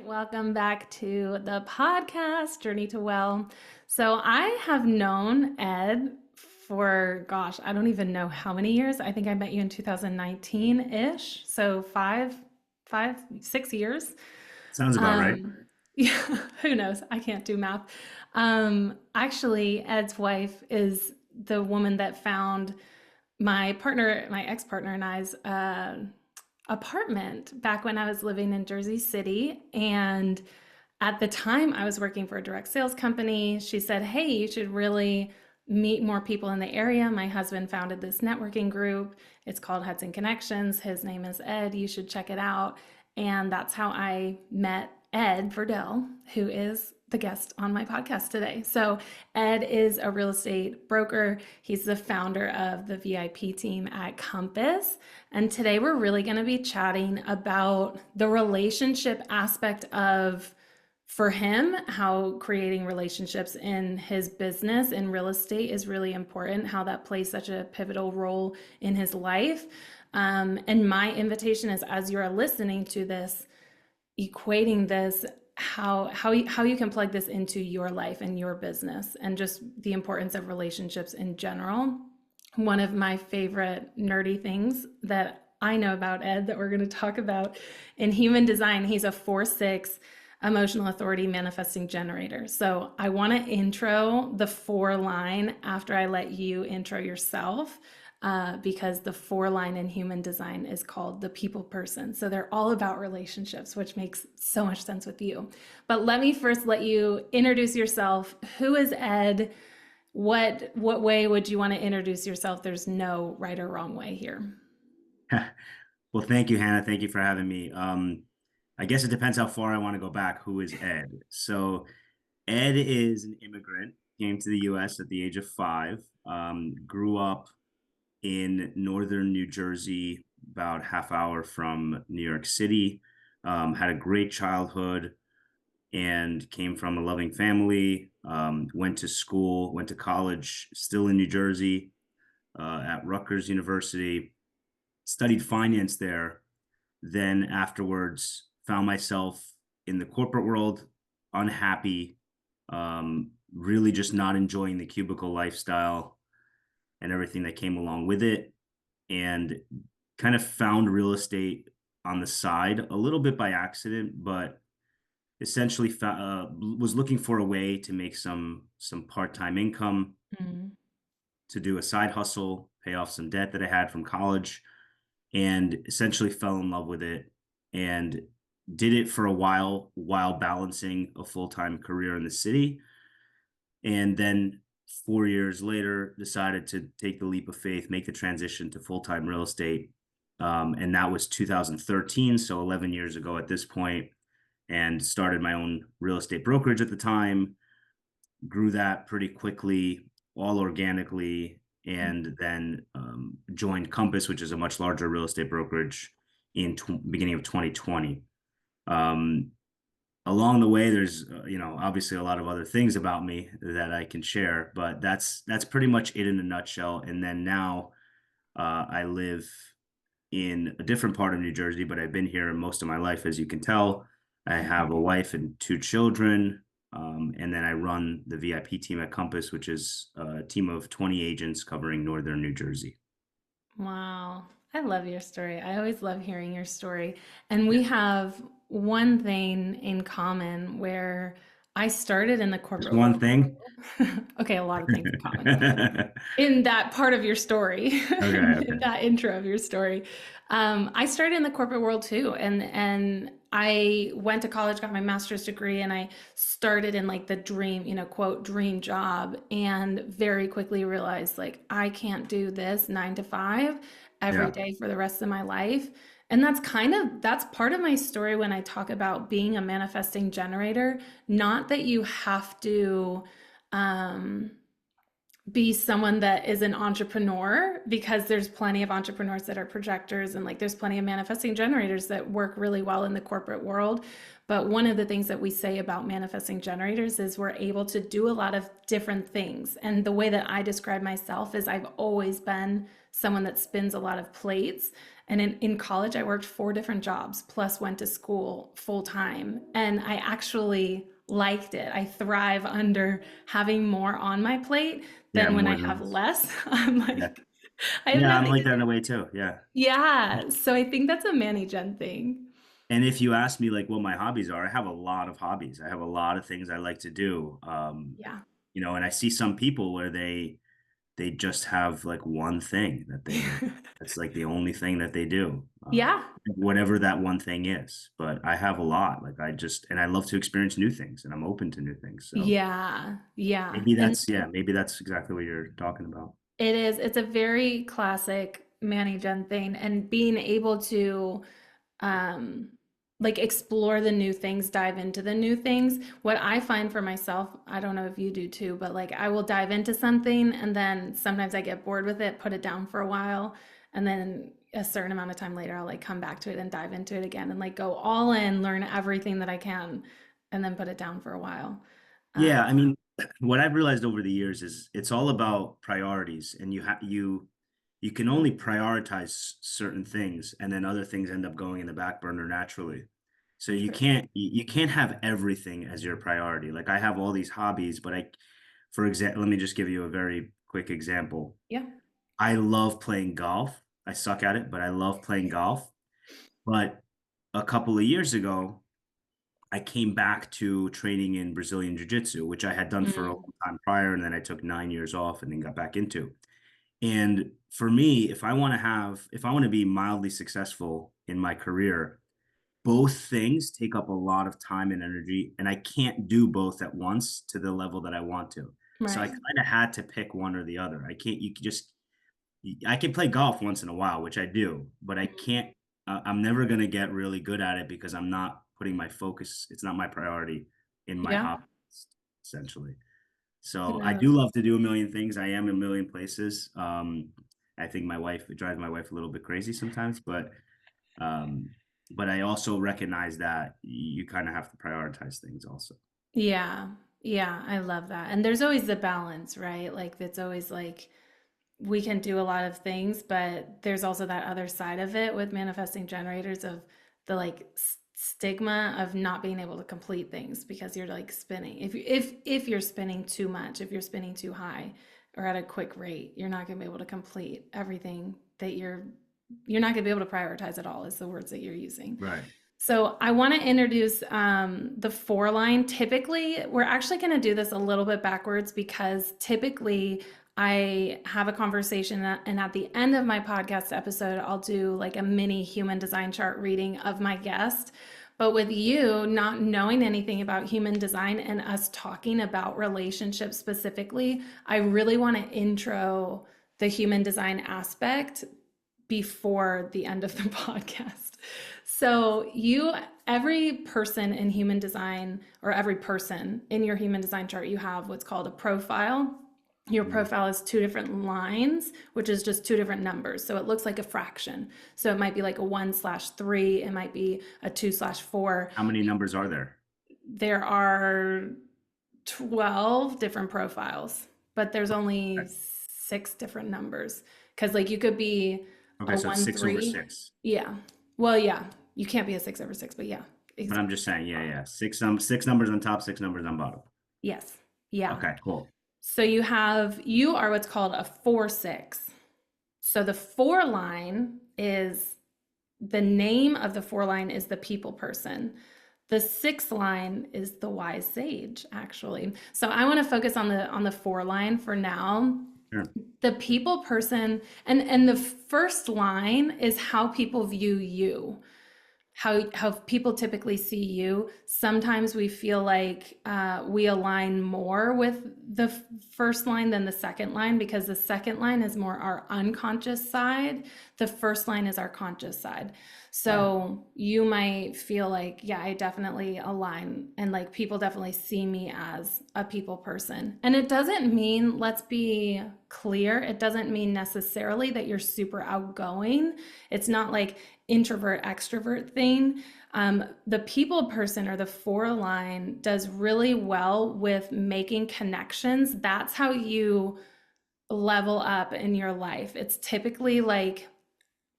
Welcome back to the podcast, Journey to Well. So, I have known Ed for, gosh, I don't even know how many years. I think I met you in 2019-ish. So, 6 years. Sounds about right. Yeah, who knows? I can't do math. Actually, Ed's wife is the woman that found my ex-partner and I's apartment back when I was living in Jersey City. And at the time, I was working for a direct sales company. She said, "Hey, you should really meet more people in the area." My husband founded this networking group. It's called Hudson Connections. His name is Ed. You should check it out. And that's how I met Ed Verdel, who is the guest on my podcast today. So, Ed is a real estate broker. He's the founder of the VIP team at Compass. And today we're really going to be chatting about the relationship aspect of, for him, how creating relationships in his business in real estate is really important, how that plays such a pivotal role in his life. And my invitation is, as you are listening to this, equating this, how you can plug this into your life and your business, and just the importance of relationships in general. One of my favorite nerdy things that I know about Ed that we're going to talk about in human design, he's a 4/6 emotional authority manifesting generator. So I want to intro the 4 line after I let you intro yourself, because the 4 line in human design is called the people person. So they're all about relationships, which makes so much sense with you. But let me first let you introduce yourself. Who is Ed? What way would you want to introduce yourself? There's no right or wrong way here. Well, thank you, Hannah. Thank you for having me. I guess it depends how far I want to go back. Who is Ed? So Ed is an immigrant, came to the US at the age of 5, grew up in northern New Jersey, about half hour from New York City, had a great childhood and came from a loving family, went to school, went to college, still in New Jersey, at Rutgers University, studied finance there, then afterwards found myself in the corporate world, unhappy, really just not enjoying the cubicle lifestyle and everything that came along with it, and kind of found real estate on the side a little bit by accident, but essentially was looking for a way to make some part-time income, Mm. to do a side hustle, pay off some debt that I had from college, and essentially fell in love with it and did it for a while balancing a full-time career in the city. And then 4 years later, decided to take the leap of faith, make the transition to full-time real estate. And that was 2013, so 11 years ago at this point, and started my own real estate brokerage at the time, grew that pretty quickly, all organically, and then joined Compass, which is a much larger real estate brokerage, in beginning of 2020. Um, Along the way, there's obviously a lot of other things about me that I can share, but that's pretty much it in a nutshell. And then now I live in a different part of New Jersey, but I've been here most of my life, as you can tell. I have a wife and 2 children. And then I run the VIP team at Compass, which is a team of 20 agents covering northern New Jersey. Wow. I love your story. I always love hearing your story. And we have one thing in common where I started in the Just corporate one world. thing. Okay, a lot of things in common Okay, in that part of your story, in okay. that intro of your story. I started in the corporate world too, and I went to college, got my master's degree, and I started in like the dream, quote, dream job, and very quickly realized like I can't do this 9 to 5 every Yeah. day for the rest of my life. And that's part of my story when I talk about being a manifesting generator. Not that you have to um, be someone that is an entrepreneur, because there's plenty of entrepreneurs that are projectors, and like there's plenty of manifesting generators that work really well in the corporate world. But one of the things that we say about manifesting generators is we're able to do a lot of different things. And the way that I describe myself is I've always been someone that spins a lot of plates. And in college, I worked 4 different jobs, plus went to school full time. And I actually liked it. I thrive under having more on my plate Yeah, than when more I than have less. less. I'm Yeah. like, I have Yeah, I'm nothing like to that in do. a way too. Yeah. Yeah. So I think that's a Manny Gen thing. And if you ask me like what my hobbies are, I have a lot of hobbies. I have a lot of things I like to do. Yeah. And I see some people where they just have like one thing that's like the only thing that they do. Yeah. Whatever that one thing is. But I have a lot. Like and I love to experience new things and I'm open to new things. So Yeah. Yeah. And maybe that's exactly what you're talking about. it's a very classic Manny Gen thing. And being able to um like explore the new things, dive into the new things. What I find for myself, I don't know if you do too, but like I will dive into something and then sometimes I get bored with it, put it down for a while, and then a certain amount of time later I'll like come back to it and dive into it again and like go all in, learn everything that I can, and then put it down for a while. Yeah, Um, I mean, what I've realized over the years is it's all about priorities, and you can only prioritize certain things, and then other things end up going in the back burner naturally. So true. you can't have everything as your priority. Like I have all these hobbies, but for example, let me just give you a very quick example. Yeah. I love playing golf. I suck at it, but I love playing golf. But a couple of years ago, I came back to training in Brazilian Jiu-Jitsu, which I had done for a Mm, long time prior, and then I took 9 years off and then got back into. And for me, if I want to be mildly successful in my career, both things take up a lot of time and energy, and I can't do both at once to the level that I want to. So I right. kind of had to pick one or the other. I can't, you can just, I can play golf once in a while, which I do, but I can't. I'm never going to get really good at it because I'm not putting my focus. It's not my priority in my Yeah. hobby, essentially. So I No. do love to do a million things. I am in a million places. I think it drives my wife a little bit crazy sometimes, um, but I also recognize that you kind of have to prioritize things also. Yeah. Yeah, I love that. And there's always the balance, right? Like it's always like we can do a lot of things, but there's also that other side of it with manifesting generators of the like stigma of not being able to complete things because you're like spinning. If you're spinning too much, if you're spinning too high or at a quick rate, you're not going to be able to complete everything that you're not going to be able to prioritize at all is the words that you're using. Right. So I want to introduce the 4 line. Typically, we're actually going to do this a little bit backwards because typically I have a conversation and at the end of my podcast episode, I'll do like a mini human design chart reading of my guest. But with you not knowing anything about human design and us talking about relationships specifically, I really want to intro the human design aspect before the end of the podcast. So, every person in human design, or every person in your human design chart, you have what's called a profile. Your Mhm. profile is 2 different lines, which is just 2 different numbers. So it looks like a fraction. So it might be like a 1/3, it might be a 2/4. How many numbers are there? There are 12 different profiles, but there's only Okay. 6 different numbers. Because, like, you could be Okay, a so it's 1, six over 3. six. Yeah. Well, yeah. You can't be a 6/6, but yeah, But I'm exactly. just saying, yeah, yeah. Six numbers on top, six numbers on bottom. Yes. Yeah. Okay, cool. So you are what's called a 4/6. So the 4 line is the name of the 4 line is the people person. The 6 line is the wise sage, actually. So I want to focus on the 4 line for now. Sure. The people person, and the first line is how people view you, how people typically see you. Sometimes we feel like we align more with the first line than the second line because the second line is more our unconscious side. The first line is our conscious side. Right. So you might feel like, yeah, I definitely align, and like people definitely see me as a people person. And it doesn't mean, let's be clear, it doesn't mean necessarily that you're super outgoing. It's not like introvert extrovert thing. The people person or the 4 line does really well with making connections. That's how you level up in your life. It's typically like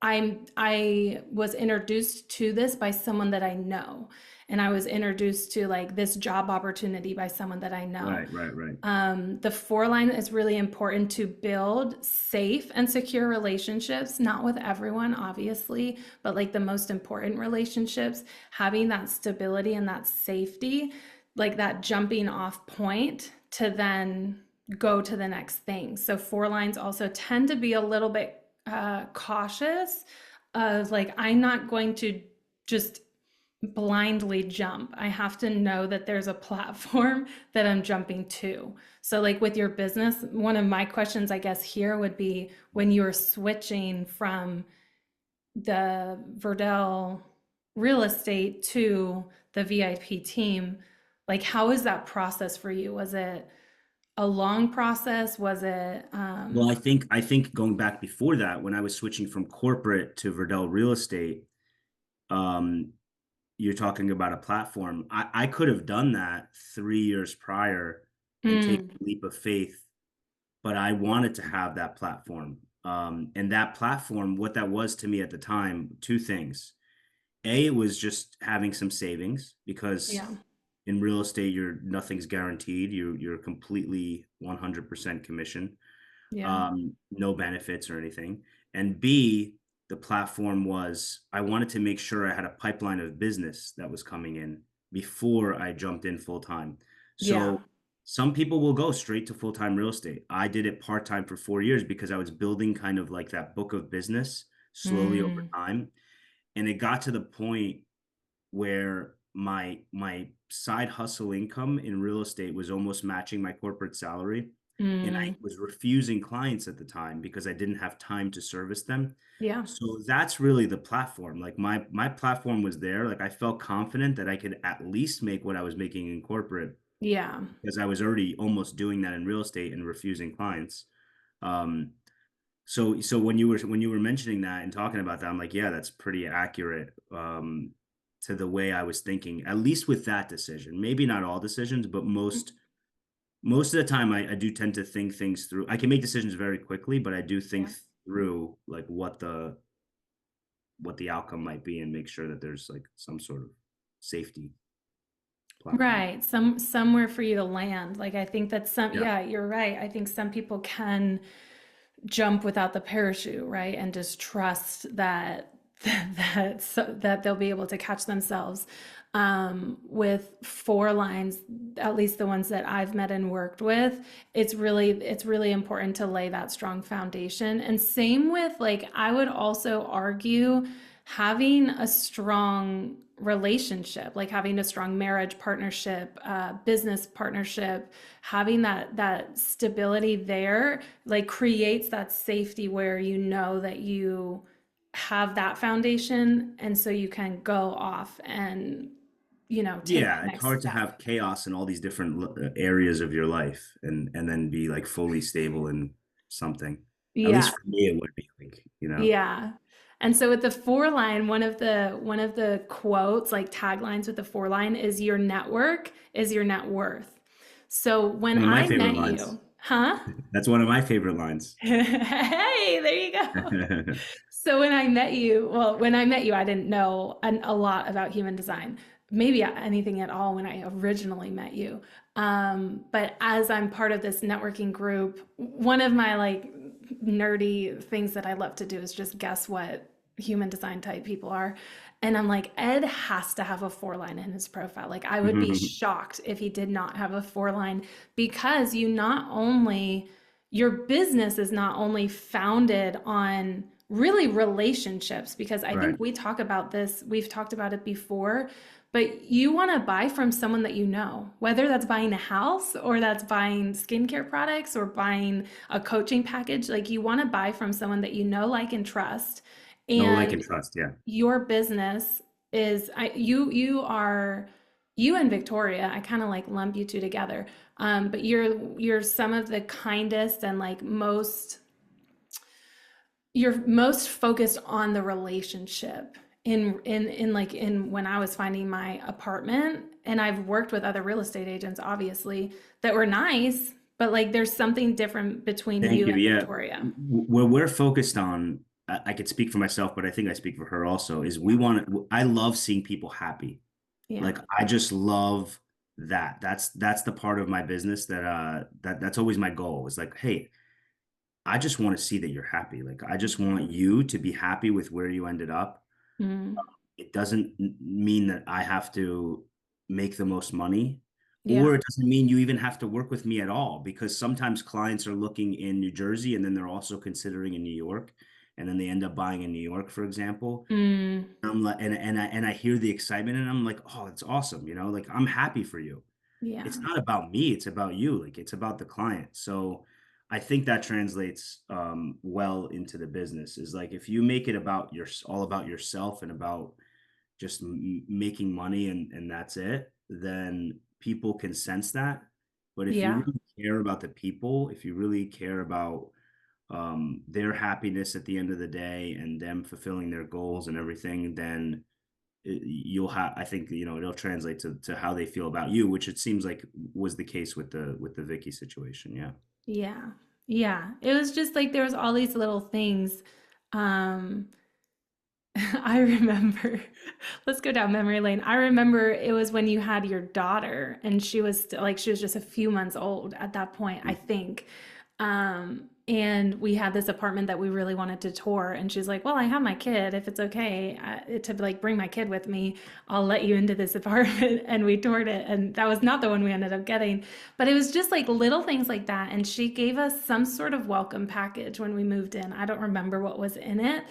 I was introduced to this by someone that I know, and I was introduced to like this job opportunity by someone that I know. Right, right, right. The four line is really important to build safe and secure relationships, not with everyone, obviously, but like the most important relationships, having that stability and that safety, like that jumping off point to then go to the next thing. So four lines also tend to be a little bit cautious of like, I'm not going to just blindly jump. I have to know that there's a platform that I'm jumping to. So, like with your business, one of my questions, I guess, here would be when you're switching from the Verdel real estate to the VIP team, like how is that process for you? Was it a long process? Was it, Well, I think going back before that, when I was switching from corporate to Verdel real estate, um, you're talking about a platform. I could have done that 3 years prior and taken mm, a leap of faith, but I wanted to have that platform. And that platform, what that was to me at the time, two things. A, it was just having some savings because yeah, in real estate, nothing's guaranteed. You're completely 100% commission, yeah, no benefits or anything. And B, the platform was I wanted to make sure I had a pipeline of business that was coming in before I jumped in full time. yeah, So some people will go straight to full time real estate. I did it part time for 4 years because I was building kind of like that book of business slowly over mm, time. And it got to the point where my side hustle income in real estate was almost matching my corporate salary, and I mm, was refusing clients at the time because I didn't have time to service them. yeah, So that's really the platform. Like my platform was there. Like I felt confident that I could at least make what I was making in corporate yeah. because I was already almost doing that in real estate and refusing clients. Um, so when you were mentioning that and talking about that, I'm like, yeah, that's pretty accurate to the way I was thinking, at least with that decision. Maybe not all decisions, but most of the time I do tend to think things through. I can make decisions very quickly, but I do think Yeah. through like what the outcome might be and make sure that there's like some sort of safety platform. Right. Somewhere for you to land. Like I think that Yeah. yeah, you're right. I think some people can jump without the parachute, right? And just trust that that they'll be able to catch themselves. With four lines, at least the ones that I've met and worked with, it's really important to lay that strong foundation. And same with like I would also argue having a strong relationship, like having a strong marriage partnership, business partnership, having that stability there, like creates that safety where you know that you have that foundation, and so you can go off and take Yeah, the it's next hard to step. have chaos in all these different areas of your life and then be like fully stable in something. At least Yeah, for me, it would be like. yeah. And so with the four line, one of the quotes, like taglines with the four line, is your network is your net worth. So when One of my I favorite met lines. you, huh? That's one of my favorite lines. Hey, there you go. So when I met you, I didn't know a lot about human design, maybe anything at all when I originally met you. But as I'm part of this networking group, one of my like nerdy things that I love to do is just guess what human design type people are. And I'm like, Ed has to have a four line in his profile. Like, I would be shocked if he did not have a four line because your business is not only founded on really relationships, because I Right. think we've talked about it before, but you want to buy from someone that you know, whether that's buying a house or that's buying skincare products or buying a coaching package. Like, you want to buy from someone that you know, like, and trust. No, like and And trust. Yeah. your business is you and Victoria, I kind of like lump you two together. But you're some of the kindest and like you're most focused on the relationship in when I was finding my apartment. And I've worked with other real estate agents, obviously, that were nice, but like there's something different between Thank you you. and Yeah. Victoria. What we're focused on, I could speak for myself, but I think I speak for her also, is we Yeah. want to, I love seeing people happy. Yeah. Like I just love that. That's the part of my business that that's always my goal. Is like, hey, I just want to see that you're happy. Like I just want you to be happy with where you ended up. Mm. It doesn't mean that I have to make the most money, or Yeah. it doesn't mean you even have to work with me at all, because sometimes clients are looking in New Jersey and then they're also considering in New York, and then they end up buying in New York, for example. Mm. I'm like, and I hear the excitement, and I'm like, oh, it's awesome, like I'm happy for you. It's Yeah. not about me, it's about you, like it's about the client. So I think that translates well into the business, is like if you make it about your all about yourself and about just making money, and that's it, then people can sense that. But if you Yeah. really care about the people, if you really care about their happiness at the end of the day and them fulfilling their goals and everything, then you'll have, I think, it'll translate to how they feel about you, which it seems like was the case with the Vicky situation. Yeah. Yeah. Yeah. It was just like there was all these little things. Um, I remember, let's go down memory lane. I remember it was when you had your daughter and she was still, like, she was just a few months old at that point, I think. And we had this apartment that we really wanted to tour. And she's like, well, I have my kid. If it's okay to like bring my kid with me, I'll let you into this apartment. And we toured it. And that was not the one we ended up getting, but it was just like little things like that. And she gave us some sort of welcome package when we moved in. I don't remember what was in it,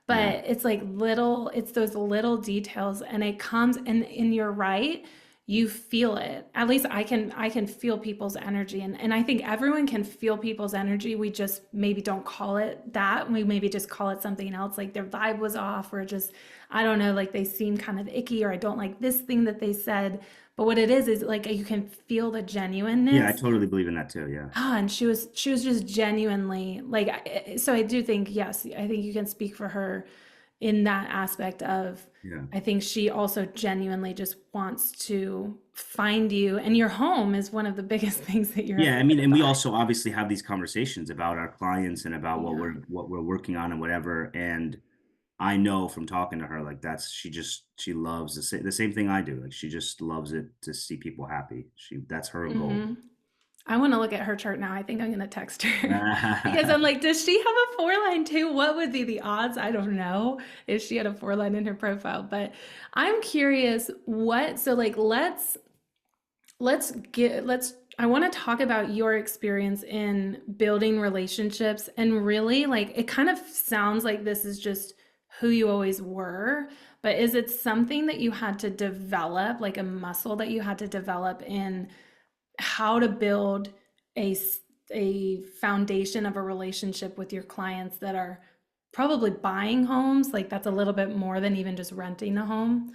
Yeah. but it's like little, it's those little details, and it comes, and you're right, you feel it. At least I can feel people's energy, and I think everyone can feel people's energy. We just maybe don't call it that. We maybe just call it something else, like their vibe was off, or just, I don't know, like they seem kind of icky, or I don't like this thing that they said. But what it is like you can feel the Yeah, I genuineness. totally believe in that too. Yeah. Ah, and she was just genuinely like, so I do think, yes, I think you can speak for her in that aspect of, Yeah. I think she also genuinely just wants to find you, and your home is one of the biggest things that you're Yeah, ever I mean, going to and we buy. also obviously have these conversations about our clients and about what Yeah. we're working on and whatever. And I know from talking to her, like she loves the same thing I do. Like she just loves it to see people happy. That's her goal. Hmm. I want to look at her chart now. I think I'm going to text her because I'm like, does she have a four line too? What would be the odds? I don't know if she had a four line in her profile, but I'm curious so like, let's I want to talk about your experience in building relationships, and really, like, it kind of sounds like this is just who you always were, but is it something that you had to develop, like a muscle that you had to develop in how to build a a foundation of a relationship with your clients that are probably buying homes, like that's a little bit more than even just renting a home?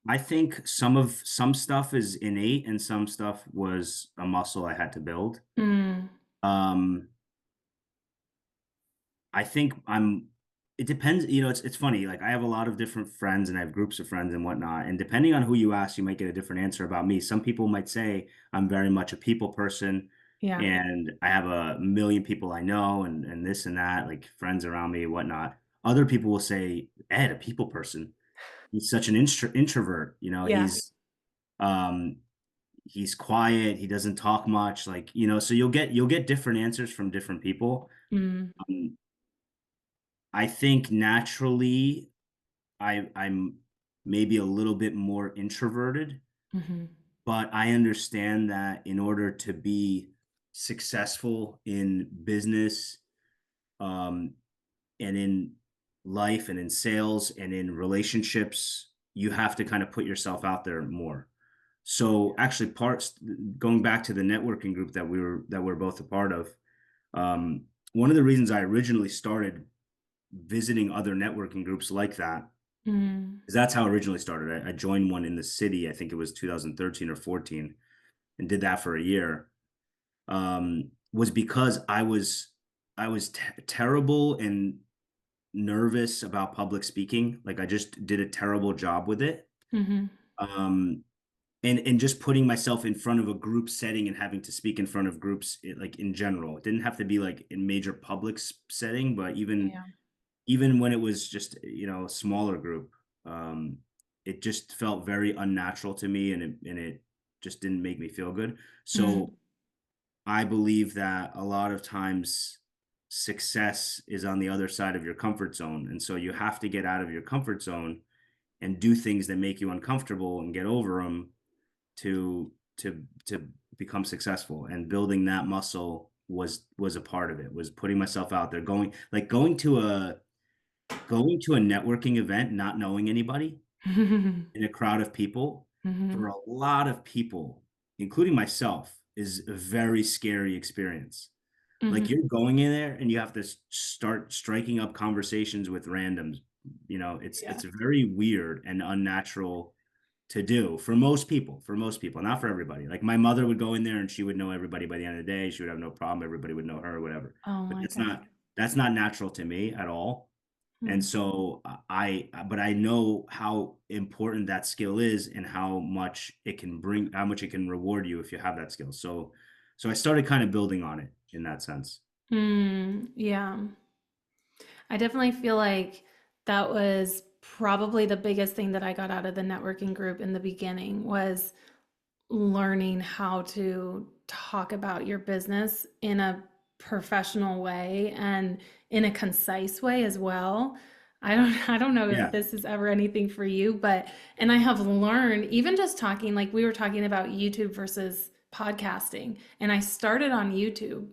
I think some stuff is innate and some stuff was a muscle I had to build. Mm, Um, I think it depends, it's funny. Like I have a lot of different friends and I have groups of friends and whatnot. And depending on who you ask, you might get a different answer about me. Some people might say I'm very much a people person yeah. and I have a million people I know and this and that, like friends around me and whatnot. Other people will say, Ed, a people person. He's such an introvert, Yeah. um, he's quiet, he doesn't talk much, like, so you'll get different answers from different people. Mm, Um, I think naturally I'm maybe a little bit more introverted, mhm, but I understand that in order to be successful in business, um, and in life and in sales and in relationships, you have to kind of put yourself out there more. So actually parts going back to the networking group that we're both a part of, one of the reasons I originally started visiting other networking groups like that, mm, 'cause that's how it originally started. I joined one in the city, I think it was 2013 or 14, and did that for a year. Was because I was terrible and nervous about public speaking. Like I just did a terrible job with it. mhm, Um, and just putting myself in front of a group setting and having to speak in front of groups, like in general. It didn't have to be like in major public setting, but Yeah. even when it was just, a smaller group, it just felt very unnatural to me, and it just didn't make me feel good. Mm. So I believe that a lot of times success is on the other side of your comfort zone. And so you have to get out of your comfort zone and do things that make you uncomfortable and get over them to become successful. And building that muscle was a part of it, was putting myself out there, going to a networking event, not knowing anybody in a crowd of people, for Mhm. a lot of people, including myself, is a very scary experience. Like, Mhm. you're going in there and you have to start striking up conversations with randoms. Yeah. It's very weird and unnatural to do for most people, not for everybody. Like, my mother would go in there and she would know everybody by the end of the day. She would have no problem. Everybody would know her, whatever. Oh But my that's God. not natural to me at all. And Mm. so but I know how important that skill is and how much it can reward you if you have that skill. So I started kind of building on it in that sense. Mm. Yeah. I definitely feel like that was probably the biggest thing that I got out of the networking group in the beginning was learning how to talk about your business in a professional way and in a concise way as well. I don't know if Yeah. this is ever anything for you, but and I have learned even just talking like we were talking about YouTube versus podcasting and I started on YouTube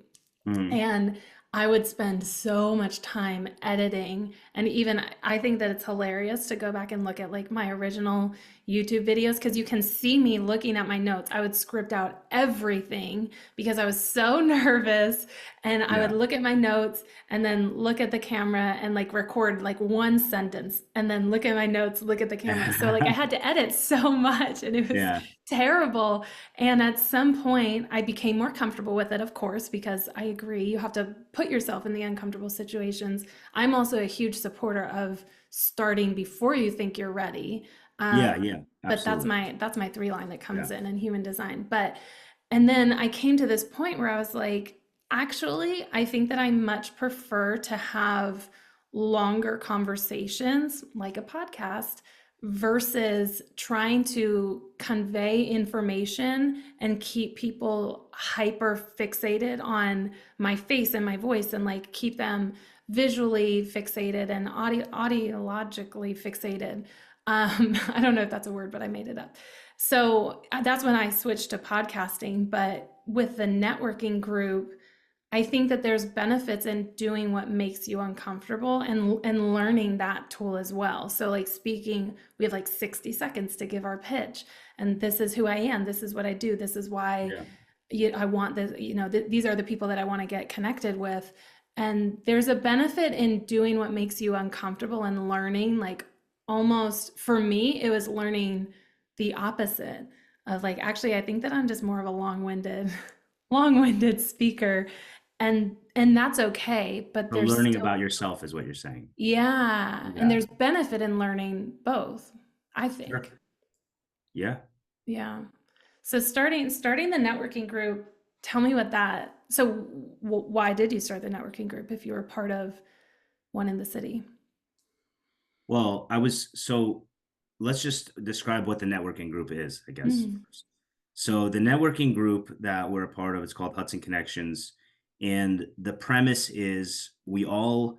Mhm. and I would spend so much time editing. And even I think that it's hilarious to go back and look at like my original YouTube videos because you can see me looking at my notes. I would script out everything because I was so nervous. And I would Yeah. look at my notes and then look at the camera and like record like one sentence and then look at my notes, look at the camera. So like I had to edit so much and it was Yeah. terrible. And at some point, I became more comfortable with it, of course, because I agree, you have to put yourself in the uncomfortable situations. I'm also a huge supporter of starting before you think you're ready. Yeah. Um, Yeah. but that's Absolutely. my three line that Yeah. comes in human design. But and then I came to this point where I was like, actually, I think that I much prefer to have longer conversations like a podcast versus trying to convey information and keep people hyper fixated on my face and my voice and like keep them visually fixated and audiologically fixated. I don't know if that's a word, but I made it up. So that's when I switched to podcasting. But with the networking group, I think that there's benefits in doing what makes you uncomfortable and learning that tool as well. So like speaking, we have like 60 seconds to give our pitch and this is who I am, this is what I do, this is why Yeah. I want this, these are the people that I want to get connected with. And there's a benefit in doing what makes you uncomfortable and learning like almost for me it was learning the opposite of like actually I think that I'm just more of a long-winded long-winded speaker and that's okay but So there's learning still about yourself is what you're saying. yeah and Yeah. there's benefit in learning both I think Sure. Yeah. yeah so starting the networking group tell me what that so why did you start the networking group if you were part of one in the city. Well, let's just describe what the networking group is, I guess. Mm. So the networking group that we're a part of, it's called Hudson Connections. And the premise is we all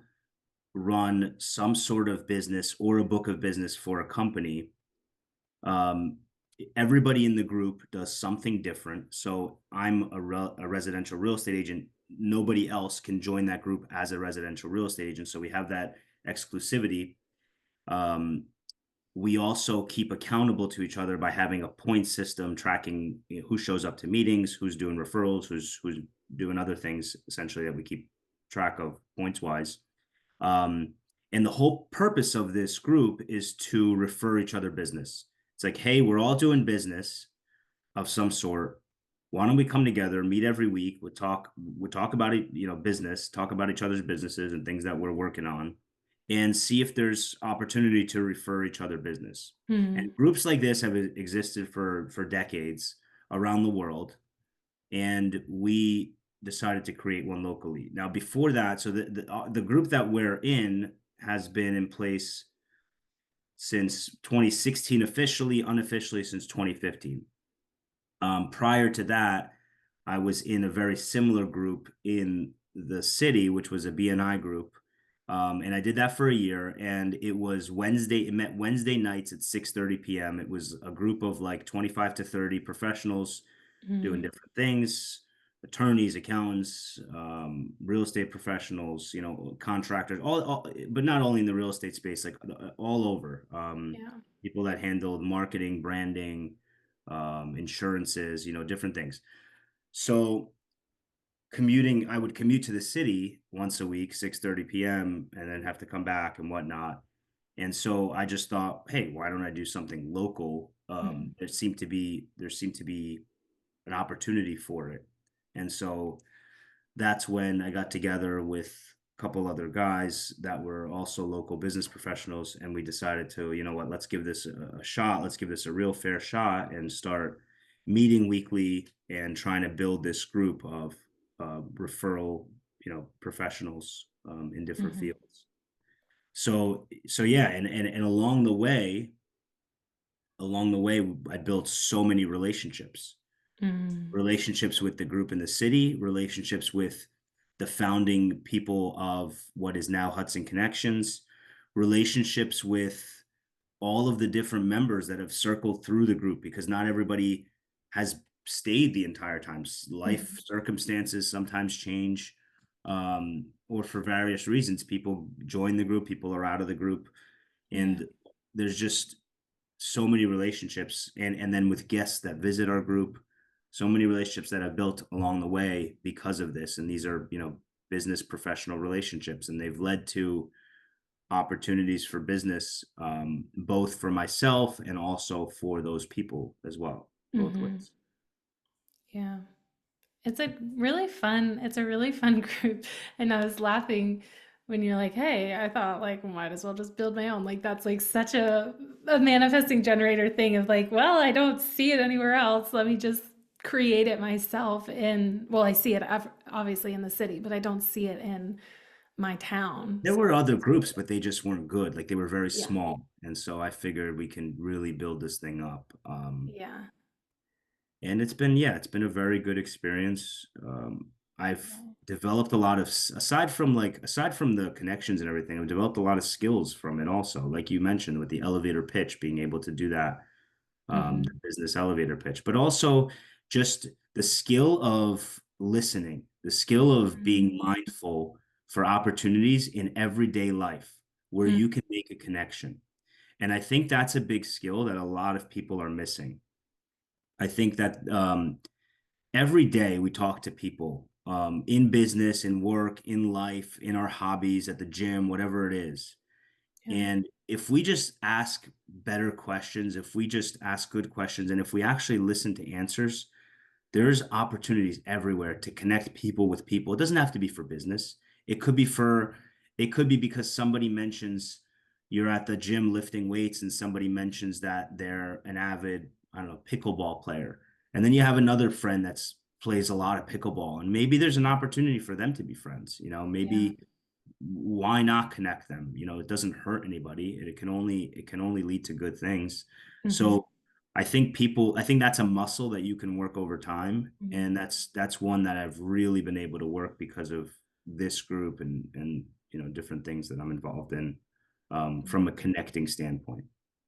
run some sort of business or a book of business for a company. Um, Everybody in the group does something different. So I'm a residential real estate agent. Nobody else can join that group as a residential real estate agent. So we have that exclusivity. Um, we also keep accountable to each other by having a point system tracking, who shows up to meetings, who's doing referrals, who's doing other things essentially that we keep track of points wise. Um, and the whole purpose of this group is to refer each other business. It's like, hey, we're all doing business of some sort. Why don't we come together, meet every week? We talk about it, business, talk about each other's businesses and things that we're working on, and see if there's opportunity to refer each other business. And Mm. groups like this have existed for decades around the world, and we decided to create one locally. Now, before that, so the group that we're in has been in place since 2016 officially, unofficially since 2015. Prior to that, I was in a very similar group in the city, which was a BNI group. And I did that for a year, and it was Wednesday. It met Wednesday nights at 6:30 p.m. It was a group of like 25 to 30 professionals doing Mm. different things, attorneys, accountants, real estate professionals, contractors, but not only in the real estate space, like all over. Yeah. People that handled marketing, branding, insurances, different things. So I would commute to the city once a week, 6:30 p.m., and then have to come back and whatnot. And so I just thought, hey, why don't I do something local? Mhm. There seemed to be an opportunity for it. And so that's when I got together with a couple other guys that were also local business professionals. And we decided to, you know what, let's give this a shot. Let's give this a real fair shot and start meeting weekly and trying to build this group of referral, professionals in different Mhm. fields. So yeah, and along the way, I built so many Mm. relationships with the group in the city, relationships with the founding people of what is now Hudson Connections, relationships with all of the different members that have circled through the group because not everybody has stayed the entire time. Life Mhm. circumstances sometimes change, or for various reasons, people join the group, people are out of the group, Yeah. and there's just so many relationships, and then with guests that visit our group, so many relationships that I've built along the way because of this. And these are, business professional relationships, and they've led to opportunities for business, both for myself and also for those people as well, both Mhm. ways. Yeah. It's a really fun group. And I was laughing when you're like, hey, I thought like might as well just build my own. Like that's like such a manifesting generator thing of like, well, I don't see it anywhere else. Let me just create it myself in, well, I see it obviously in the city, but I don't see it in my town. There So were other groups, but they just weren't good. Like they were very yeah. small, and so I figured we can really build this thing up. Yeah. And it's been a very good experience. I've Yeah. developed a lot of, aside from the connections and everything, I've developed a lot of skills from it also. Like you mentioned with the elevator pitch, being able to do that, the Hmm. business elevator pitch, but also just the skill of listening, the skill of being mindful for opportunities in everyday life where Hmm. you can make a connection. And I think that's a big skill that a lot of people are missing. I think that every day we talk to people, in business, in work, in life, in our hobbies, at the gym, whatever it is. Yeah. And if we just ask better questions, if we just ask good questions, and if we actually listen to answers, there's opportunities everywhere to connect people with people. It doesn't have to be for business. It could be for, it could be because somebody mentions you're at the gym lifting weights and somebody mentions that they're an avid, I don't know, pickleball player. And then you have another friend that's plays a lot of pickleball, and maybe there's an opportunity for them to be friends. Yeah. Maybe why not connect them? It doesn't hurt anybody. It can only lead to good things. Hmm. So I think that's a muscle that you can work over time. And that's one that I've really been able to work because of this group and different things that I'm involved in, from a connecting standpoint.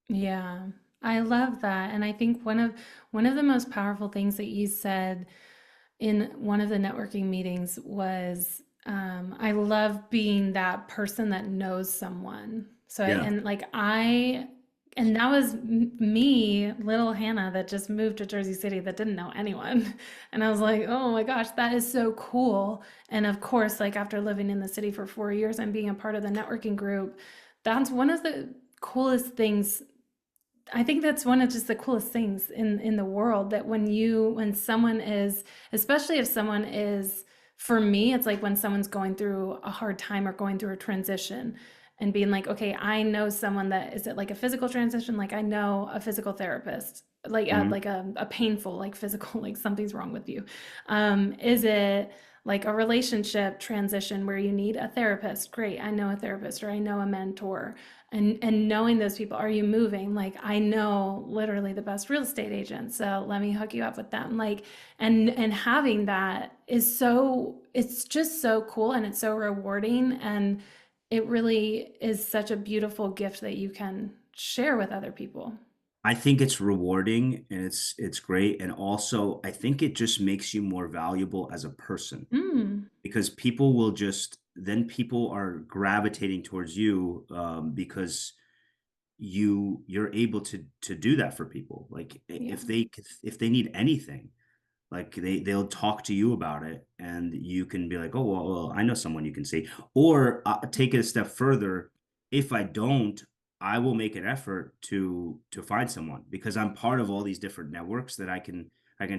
Yeah, I love that. And I think one of the most powerful things that you said in one of the networking meetings was I love being that person that knows someone. Yeah. And that was me, little Hannah, that just moved to Jersey City that didn't know anyone. And I was like, oh my gosh, that is so cool. And of course, like after living in the city for 4 years and being a part of the networking group, that's one of the coolest things. I think that's one of just the coolest things in the world, that when someone is, especially if someone is, for me it's like when someone's going through a hard time or going through a transition, and being like, okay, I know someone that is it like a physical transition? Like I know a physical therapist, Mhm. like a painful, like physical, like something's wrong with you. Is it like a relationship transition where you need a therapist? Great, I know a therapist or I know a mentor. And knowing those people, are you moving? Like I know literally the best real estate agent, so let me hook you up with them. Like and having that is so it's just so cool and it's so rewarding and it really is such a beautiful gift that you can share with other people. I think it's rewarding and it's great, and also I think it just makes you more valuable as a person Mm, because people will just then people are gravitating towards you because you're able to do that for people. Like yeah. if they need anything, like they'll talk to you about it, and you can be like, "Oh, well, I know someone you can see." Or take it a step further. If I don't, I will make an effort to find someone because I'm part of all these different networks that I can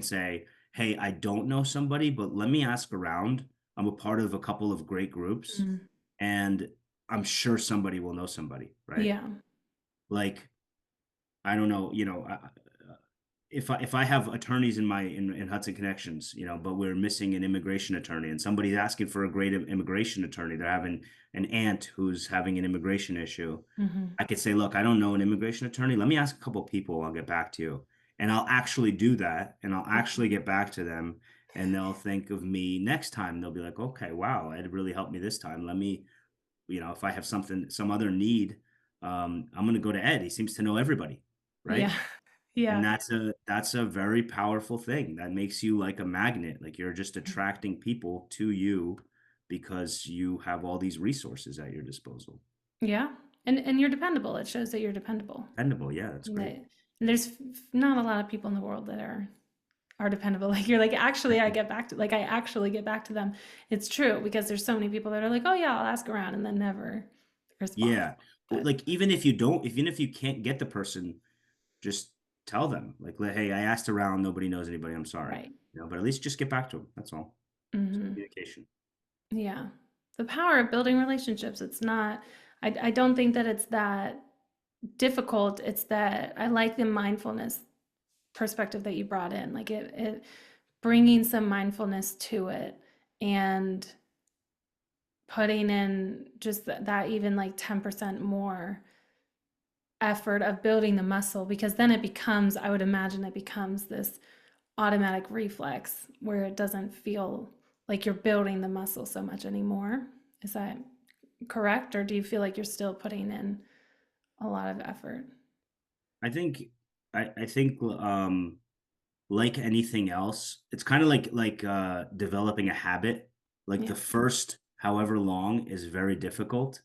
say, "Hey, I don't know somebody, but let me ask around." I'm a part of a couple of great groups, Mm, and I'm sure somebody will know somebody, right? yeah. Like I don't know, if I have attorneys in in Hudson Connections, but we're missing an immigration attorney, and somebody's asking for a great immigration attorney, they're having an aunt who's having an immigration issue. Hmm. I could say, look, I don't know an immigration attorney. Let me ask a couple of people. I'll get back to you, and I'll actually do that, and I'll actually get back to them, and they'll think of me next time. They'll be like, okay, wow, it really helped me this time. Let me, if I have some other need, I'm going to go to Ed. He seems to know everybody, right? Yeah. And Yeah. that's a very powerful thing that makes you like a magnet. Like you're just attracting people to you because you have all these resources at your disposal. Yeah. And you're dependable. It shows that you're dependable. Dependable, yeah, that's great. And there's not a lot of people in the world that are dependable. Like you're like, actually, I actually get back to them. It's true because there's so many people that are like, oh yeah, I'll ask around and then never respond. Yeah. But Like even if you don't, even if you can't get the person, just tell them like, hey, I asked around, nobody knows anybody. I'm sorry. right. But at least just get back to them. That's all. It's Hmm. communication. Yeah. The power of building relationships. It's not, I don't think that it's that difficult. It's that I like the mindfulness perspective that you brought in. Like it bringing some mindfulness to it and putting in just that even like 10% more effort of building the muscle because then it becomes, I would imagine it becomes this automatic reflex where it doesn't feel like you're building the muscle so much anymore. Is that correct? Or do you feel like you're still putting in a lot of effort? I think, I think, like anything else, it's kind of like developing a habit. Like Yeah. the first however long is very difficult,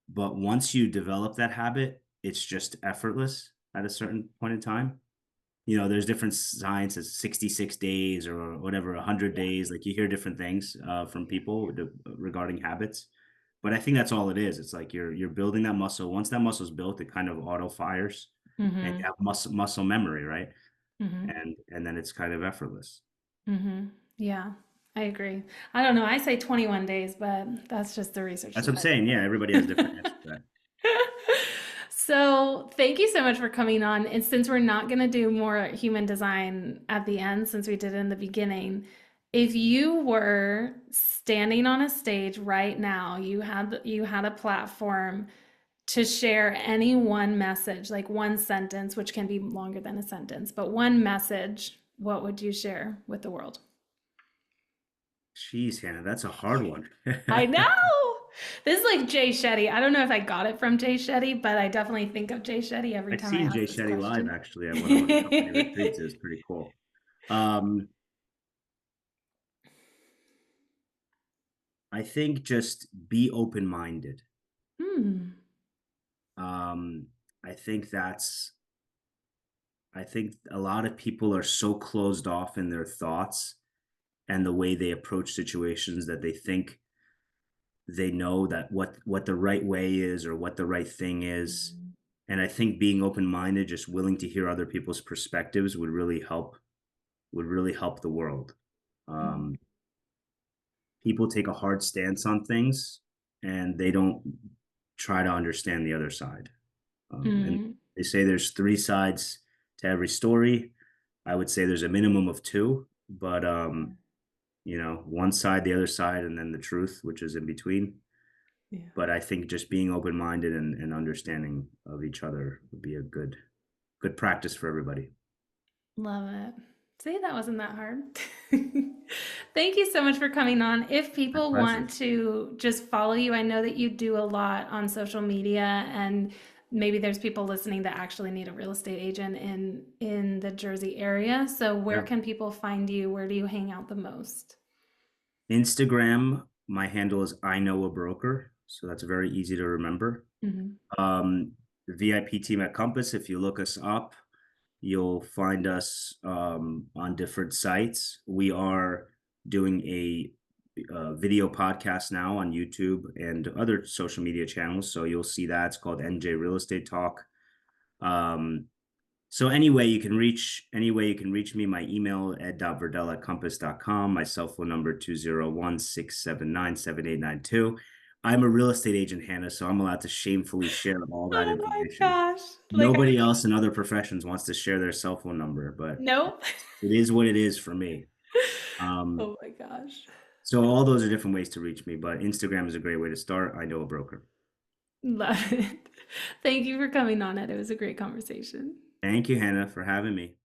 but once you develop that habit, it's just effortless at a certain point in time. There's different science as 66 days or whatever, 100 Yeah. days. Like you hear different things from people regarding habits. But I think that's all it is. It's like you're building that muscle. Once that muscle's built, it kind of auto fires and you Mm-hmm. have muscle memory, right? Mm-hmm. And then it's kind of effortless. Mm-hmm. Yeah, I agree. I don't know. I say 21 days, but that's just the research That's that what I'm saying. Yeah, everybody has different answers to that. So, thank you so much for coming on. And since we're not going to do more human design at the end, since we did in the beginning, if you were standing on a stage right now, you had a platform to share any one message, like one sentence, which can be longer than a sentence, but one message, what would you share with the world? Jeez, Hannah, that's a hard one. I know. This is like Jay Shetty. I don't know if I got it from Jay Shetty, but I definitely think of Jay Shetty every I've time I seen Jay ask this Shetty live question. actually at one of the company retreats. It was pretty cool. Um, I think just be open-minded. Hmm. Um, I think that's I think a lot of people are so closed off in their thoughts and the way they approach situations that they think they know that what the right way is or what the right thing is. And I think being open-minded, just willing to hear other people's perspectives would really help the world. Um, People take a hard stance on things and they don't try to understand the other side. And Mm, they say there's three sides to every story. I would say there's a minimum of two, but one side, the other side, and then the truth, which is in between. yeah. But I think just being open minded and understanding of each other would be a good practice for everybody. Love it. See, that wasn't that hard. Thank you so much for coming on. If My people pleasure. want to just follow you, I know that you do a lot on social media, and maybe there's people listening that actually need a real estate agent in the Jersey area. So where Yeah. can people find you? Where do you hang out the most? Instagram, my handle is I know a broker, so that's very easy to remember. Hmm. The VIP team at Compass, if you look us up, you'll find us on different sites. We are doing a video podcast now on YouTube and other social media channels. So you'll see that it's called NJ Real Estate Talk. Um, so any way you can reach me, my email ed.verdel@compass.com, my cell phone number 201-679-7892. I'm a real estate agent, Hannah, so I'm allowed to shamefully share all that Oh my information. gosh. Like, Nobody else in other professions wants to share their cell phone number, but nope. it is what it is for me. Um, Oh my gosh. so all those are different ways to reach me, but Instagram is a great way to start. I know a broker. Love it. Thank you for coming on it. It was a great conversation. Thank you, Hannah, for having me.